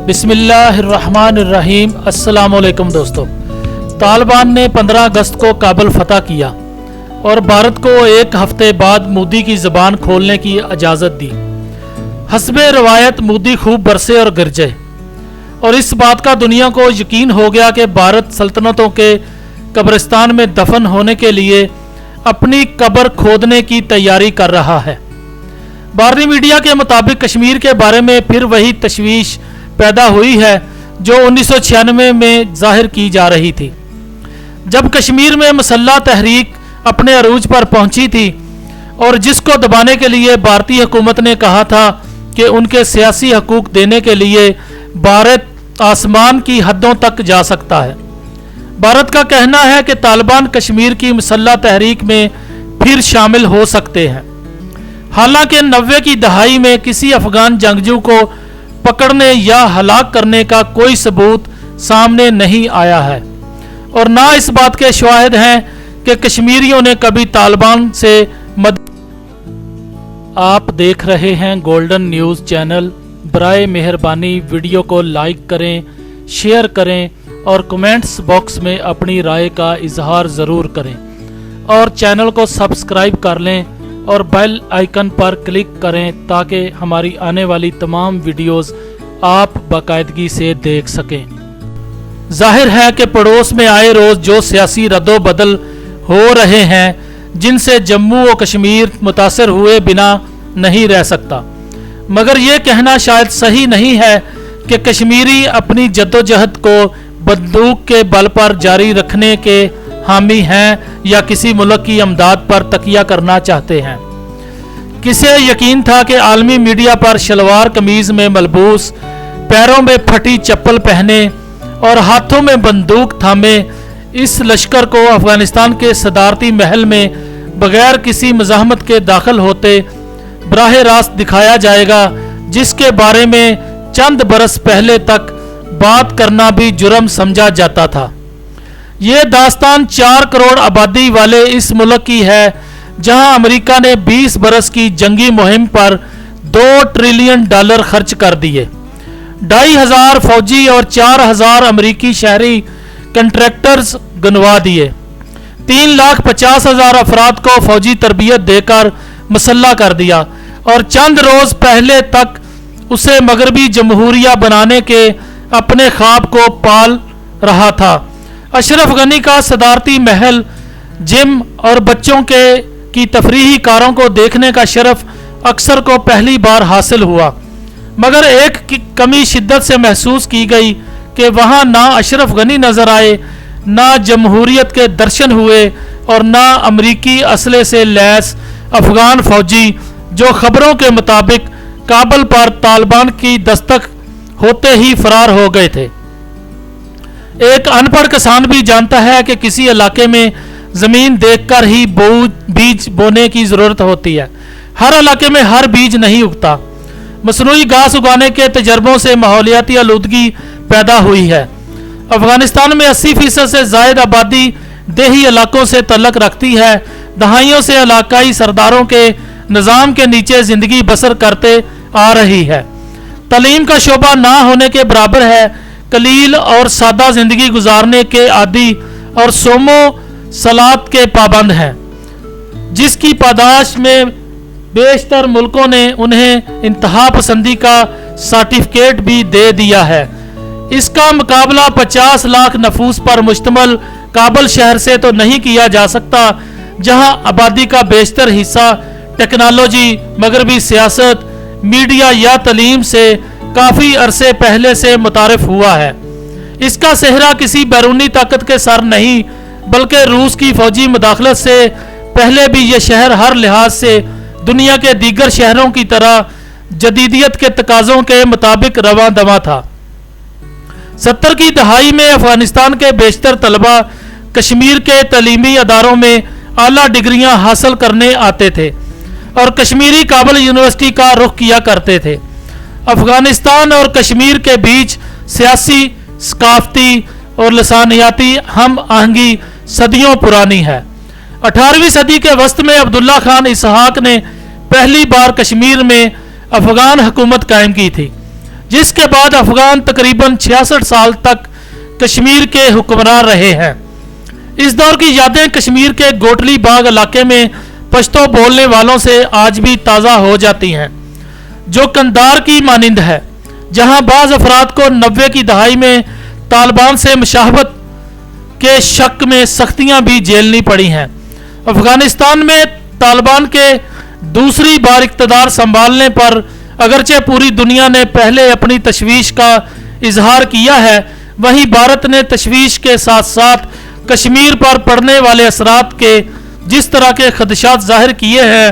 बिस्मिल्लाहिर्रहमानिर्रहीम। अस्सलाम वालेकुम दोस्तों। तालिबान ने 15 अगस्त को काबुल फतह किया और भारत को एक हफ्ते बाद मोदी की ज़बान खोलने की इजाज़त दी। हस्बे रवायत मोदी खूब बरसे और गरजे और इस बात का दुनिया को यकीन हो गया कि भारत सल्तनतों के कब्रिस्तान में दफन होने के लिए अपनी कब्र खोदने की तैयारी कर रहा है। बाहरी मीडिया के मुताबिक कश्मीर के बारे में फिर वही तशवीश पैदा हुई है जो 1996 में जाहिर की जा रही थी, जब कश्मीर में मुसल्लह तहरीक अपने अरूज पर पहुंची थी और जिसको दबाने के लिए भारतीय हुकूमत ने कहा था कि उनके सियासी हकूक देने के लिए भारत आसमान की हदों तक जा सकता है। भारत का कहना है कि तालिबान कश्मीर की मुसल्लह तहरीक में फिर शामिल हो सकते हैं। हालांकि 90 की दहाई में किसी अफगान जंगजू को पकड़ने या हलाक करने का कोई सबूत सामने नहीं आया है और ना इस बात के शवाहिद हैं कि कश्मीरियों ने कभी तालिबान से मदद। आप देख रहे हैं गोल्डन न्यूज़ चैनल। बराए मेहरबानी वीडियो को लाइक करें, शेयर करें और कमेंट्स बॉक्स में अपनी राय का इजहार ज़रूर करें और चैनल को सब्सक्राइब कर लें और बेल आइकन पर क्लिक करें ताकि हमारी आने वाली तमाम वीडियोस आप बाकायदगी से देख सकें। जाहिर है कि पड़ोस में आए रोज़ जो सियासी रद्दोबदल हो रहे हैं जिनसे जम्मू और कश्मीर मुतासर हुए बिना नहीं रह सकता, मगर यह कहना शायद सही नहीं है कि कश्मीरी अपनी जद्दोजहद को बंदूक के बल पर जारी रखने के हामी हैं या किसी मुल्क की अमदाद पर तकिया करना चाहते हैं। किसे यकीन था कि आलमी मीडिया पर शलवार कमीज में मलबूस, पैरों में फटी चप्पल पहने और हाथों में बंदूक थामे इस लश्कर को अफगानिस्तान के सदारती महल में बगैर किसी मज़ाहमत के दाखिल होते बराह रास्त दिखाया जाएगा, जिसके बारे में चंद बरस पहले तक बात करना भी जुर्म समझा जाता था। ये दास्तान 4 करोड़ आबादी वाले इस मुल्क की है जहां अमेरिका ने 20 बरस की जंगी मुहिम पर $2 ट्रिलियन खर्च कर दिए। 2,500 फौजी और 4,000 अमेरिकी शहरी कंट्रैक्टर्स गंवा दिए। 3,50,000 अफराद को फौजी तरबियत देकर मुसल्लह कर दिया और चंद रोज पहले तक उसे मगरबी जमहूरिया बनाने के अपने ख्वाब को पाल रहा था। अशरफ गनी का सदारती महल, जिम और बच्चों की तफरीही कारों को देखने का शरफ अक्सर को पहली बार हासिल हुआ, मगर एक कमी शिद्दत से महसूस की गई कि वहां ना अशरफ गनी नजर आए, ना जमहूरियत के दर्शन हुए और ना अमरीकी असले से लैस अफगान फौजी जो खबरों के मुताबिक काबुल पर तालिबान की दस्तक होते ही फरार हो गए थे। एक अनपढ़ किसान भी जानता है कि किसी इलाके में ज़मीन देखकर ही बीज बोने की ज़रूरत होती है। हर इलाके में हर बीज नहीं उगता। मसनूई घास उगाने के तजर्बों से माहौलियाती आलूदगी पैदा हुई है। अफगानिस्तान में 80% से ज़ायद आबादी देही इलाकों से तल्लक रखती है। दहाइयों से इलाकाई सरदारों के निज़ाम के नीचे ज़िंदगी बसर करते आ रही है। तालीम का शोबा ना होने के बराबर है। कलील और सादा जिंदगी गुजारने के आदी और सोमो सलात के पाबंद हैं, जिसकी पादाश में बेशतर मुल्कों ने उन्हें इंतहा पसंदी का सर्टिफिकेट भी दे दिया है। इसका मुकाबला 50 लाख नफूस पर मुश्तमल काबुल शहर से तो नहीं किया जा सकता, जहां आबादी का बेशतर हिस्सा टेक्नोलॉजी, मगरबी सियासत, मीडिया या तालीम से काफ़ी अरसे पहले से मुतारिफ हुआ है। इसका सेहरा किसी बैरूनी ताकत के सर नहीं, बल्कि रूस की फौजी मुदाखलत से पहले भी यह शहर हर लिहाज से दुनिया के दीगर शहरों की तरह जदीदियत के तकाज़ों के मुताबिक रवां दवा था। 70 की दहाई में अफगानिस्तान के बेशतर तलबा कश्मीर के तलीमी अदारों में आला डिग्रियां हासिल करने आते थे और कश्मीरी काबुल यूनिवर्सिटी का रुख किया करते थे। अफगानिस्तान और कश्मीर के बीच सियासी, सकाफती और लसानियाती हम आहंगी सदियों पुरानी है। 18वीं सदी के वस्त में अब्दुल्ला खान इसहाक ने पहली बार कश्मीर में अफगान हुकूमत कायम की थी, जिसके बाद अफगान तकरीबन 66 साल तक कश्मीर के हुक्मरान रहे हैं। इस दौर की यादें कश्मीर के गोटली बाग इलाके में पश्तो बोलने वालों से आज भी ताज़ा हो जाती हैं, जो कंधार की मानिंद है, जहां बाज़ अफराद को 90 की दहाई में तालिबान से मुशाहबत के शक में सख्तियां भी झेलनी पड़ी हैं। अफगानिस्तान में तालिबान के दूसरी बार इक़्तिदार संभालने पर अगरचे पूरी दुनिया ने पहले अपनी तशवीश का इजहार किया है, वहीं भारत ने तशवीश के साथ साथ कश्मीर पर पड़ने वाले असरात के जिस तरह के खदशात जाहिर किए हैं,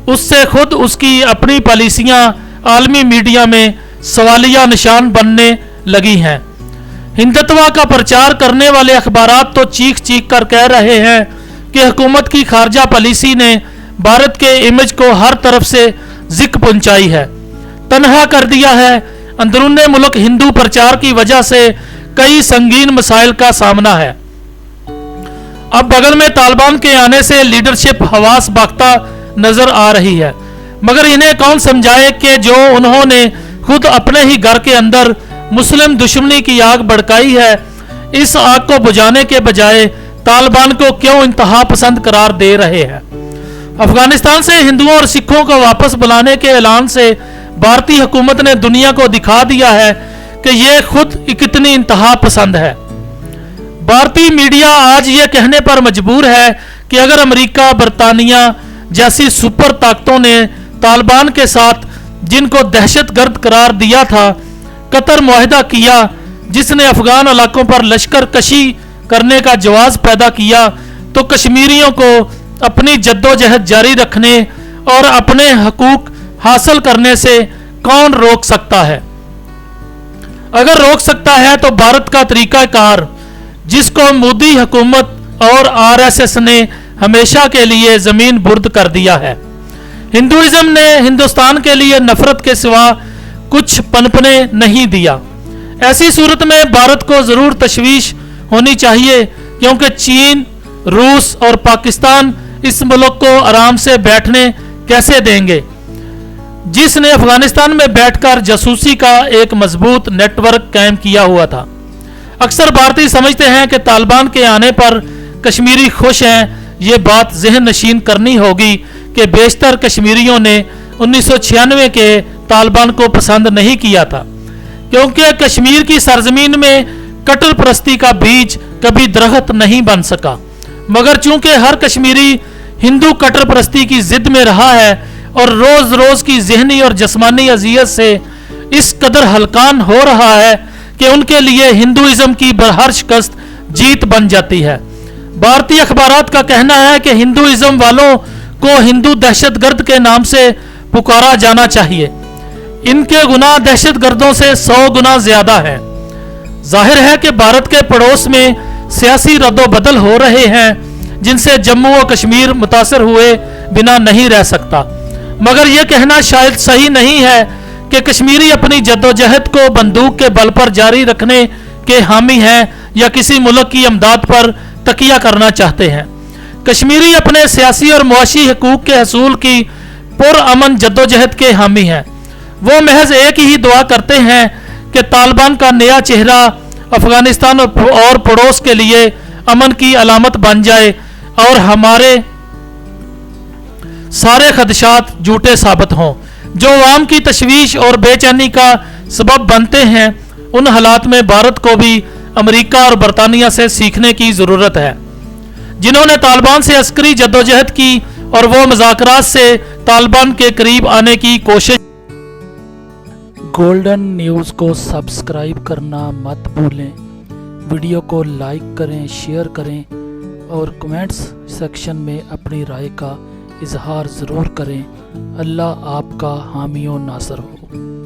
उससे खुद उसकी अपनी पॉलिसियां आलमी मीडिया में सवालिया निशान बनने लगी हैं। हिंदुत्व का प्रचार करने वाले अखबारात तो चीख चीख कर कह रहे हैं कि हुकूमत की खारजा पॉलिसी ने भारत के इमेज को हर तरफ से जिक पहुंचाई है, तनहा कर दिया है। अंदरूने मुल्क हिंदू प्रचार की वजह से कई संगीन मसाइल का सामना है। अब बगल में तालिबान के आने से लीडरशिप हवास बाख्ता नजर आ रही है, मगर इन्हें कौन समझाए कि जो उन्होंने खुद अपने ही घर के अंदर मुस्लिम दुश्मनी की आग भड़काई है, इस आग को बुझाने के बजाय तालिबान को क्यों इंतहा पसंद करार दे रहे हैं। अफगानिस्तान से हिंदुओं और सिखों को वापस बुलाने के ऐलान से भारतीय हुकूमत ने दुनिया को दिखा दिया है कि ये खुद कितनी इंतहा पसंद है। भारतीय मीडिया आज ये कहने पर मजबूर है कि अगर अमेरिका, बरतानिया जैसी सुपर ताकतों ने तालिबान के साथ जिनको दहशतगर्द करार दिया था, कतर मुआहिदा किया जिसने अफगान इलाकों पर लश्कर कशी करने का जवाब पैदा किया, तो कश्मीरियों को अपनी जद्दोजहद जारी रखने और अपने हकूक हासिल करने से कौन रोक सकता है। अगर रोक सकता है तो भारत का तरीकाकार, जिसको मोदी हुकूमत और आरएसएस ने हमेशा के लिए जमीन बुर्द कर दिया है। हिंदुइज्म ने हिंदुस्तान के लिए नफरत के सिवा कुछ पनपने नहीं दिया। ऐसी सूरत में भारत को जरूर तशवीश होनी चाहिए, क्योंकि चीन, रूस और पाकिस्तान इस मुल्क को आराम से बैठने कैसे देंगे, जिसने अफगानिस्तान में बैठकर जासूसी का एक मजबूत नेटवर्क कायम किया हुआ था। अक्सर भारतीय समझते हैं कि तालिबान के आने पर कश्मीरी खुश हैं। ये बात जहन नशीन करनी होगी कि बेशतर कश्मीरियों ने 1996 के तालिबान को पसंद नहीं किया था, क्योंकि कश्मीर की सरजमीन में कट्टर परस्ती का बीज कभी दरख्त नहीं बन सका। मगर चूंकि हर कश्मीरी हिंदू कट्टर परस्ती की जिद में रहा है और रोज रोज की जहनी और जिस्मानी अजियत से इस कदर हलकान हो रहा है कि उनके लिए हिंदुइज्म की हर शिकस्त जीत बन जाती है। भारतीय अखबारात का कहना है कि हिंदुइज्म वालों को हिंदू दहशतगर्द के नाम से पुकारा जाना चाहिए। इनके गुनाह दहशतगर्दों से 100 गुना ज्यादा है। जाहिर है कि भारत के पड़ोस में सियासी रद्दोबदल हो रहे हैं, जिनसे जम्मू और कश्मीर मुतासर हुए बिना नहीं रह सकता। मगर यह कहना शायद सही नहीं है कि कश्मीरी अपनी जद्दोजहद को बंदूक के बल पर जारी रखने के हामी हैं या किसी मुल्क की अमदाद पर तकिया करना चाहते हैं। कश्मीरी अपने सियासी और मुआशी हकूक के हसूल की पुरअमन जद्दोजहद के हामी हैं। वो महज एक ही दुआ करते हैं कि तालिबान का नया चेहरा अफगानिस्तान और पड़ोस के लिए अमन की अलामत बन जाए और हमारे सारे खदशात झूठे साबित हों, जो आवाम की तशवीश और बेचैनी का सबब बनते हैं। उन हालात में भारत को भी अमेरिका और बरतानिया से सीखने की ज़रूरत है, जिन्होंने तालिबान से अस्करी जद्दोजहद की और वो मुज़ाकरात से तालिबान के करीब आने की कोशिश। गोल्डन न्यूज़ को सब्सक्राइब करना मत भूलें। वीडियो को लाइक करें, शेयर करें और कमेंट्स सेक्शन में अपनी राय का इजहार ज़रूर करें। अल्लाह आपका हामी व नासर हो।